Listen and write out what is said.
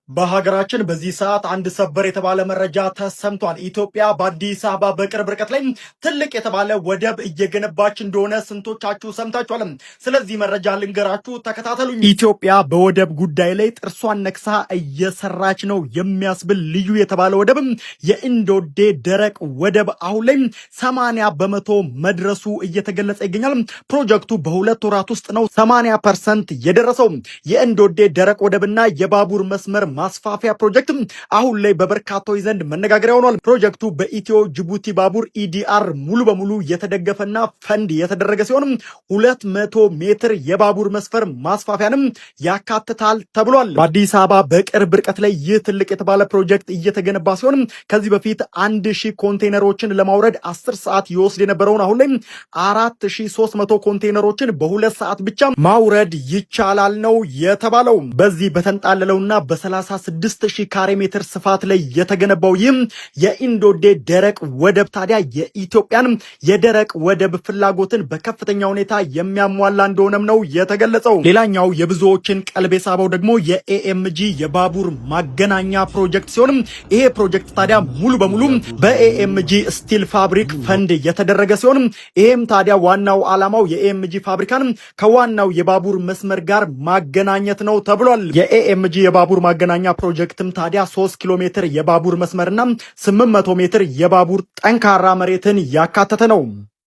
በሀገራችን በዚህ ሰዓት አንድ ሰበር የተባለ መረጃ ተሰምቷል። ኢትዮጵያ በአዲስ አበባ በቅርብ ርቀት ላይ ትልቅ የተባለ ወደብ እየገነባች እንደሆነ ስንቶቻችሁ ሰምታችኋል? ስለዚህ መረጃ ልንገራችሁ፣ ተከታተሉኝ። ኢትዮጵያ በወደብ ጉዳይ ላይ ጥርሷን ነክሳ እየሰራች ነው የሚያስብል ልዩ የተባለ ወደብ የእንዶዴ ደረቅ ወደብ አሁን ላይ 80% መድረሱ እየተገለጸ ይገኛል። ፕሮጀክቱ በሁለት ወራት ውስጥ ነው 80% የደረሰው። የእንዶዴ ደረቅ ወደብና የባቡር መስመር ማስፋፊያ ፕሮጀክት አሁን ላይ በበርካታዎች ዘንድ መነጋገሪያ ሆኗል። ፕሮጀክቱ በኢትዮ ጅቡቲ ባቡር ኢዲአር ሙሉ በሙሉ የተደገፈና ፈንድ የተደረገ ሲሆን 200 ሜትር የባቡር መስመር ማስፋፊያንም ያካትታል ተብሏል። በአዲስ አበባ በቅርብ ርቀት ላይ ይህ ትልቅ የተባለ ፕሮጀክት እየተገነባ ሲሆን ከዚህ በፊት 1000 ኮንቴነሮችን ለማውረድ 10 ሰዓት ይወስድ የነበረውን አሁን ላይ 4300 ኮንቴነሮችን በ2 ሰዓት ብቻ ማውረድ ይቻላል ነው የተባለው። በዚህ በተንጣለለውና በ36,000 ካሬ ሜትር ስፋት ላይ የተገነባው ይህም የኢንዶዴ ደረቅ ወደብ ታዲያ የኢትዮጵያን የደረቅ ወደብ ፍላጎትን በከፍተኛ ሁኔታ የሚያሟላ እንደሆነም ነው የተገለጸው። ሌላኛው የብዙዎችን ቀልብ የሳበው ደግሞ የኤኤምጂ የባቡር ማገናኛ ፕሮጀክት ሲሆን ይሄ ፕሮጀክት ታዲያ ሙሉ በሙሉ በኤኤምጂ ስቲል ፋብሪክ ፈንድ የተደረገ ሲሆን ይሄም ታዲያ ዋናው ዓላማው የኤኤምጂ ፋብሪካን ከዋናው የባቡር መስመር ጋር ማገናኘት ነው ተብሏል። የኤኤምጂ የባቡር ማገናኛ ፕሮጀክትም ታዲያ 3 ኪሎ ሜትር የባቡር መስመርና 800 ሜትር የባቡር ጠንካራ መሬትን ያካተተ ነው።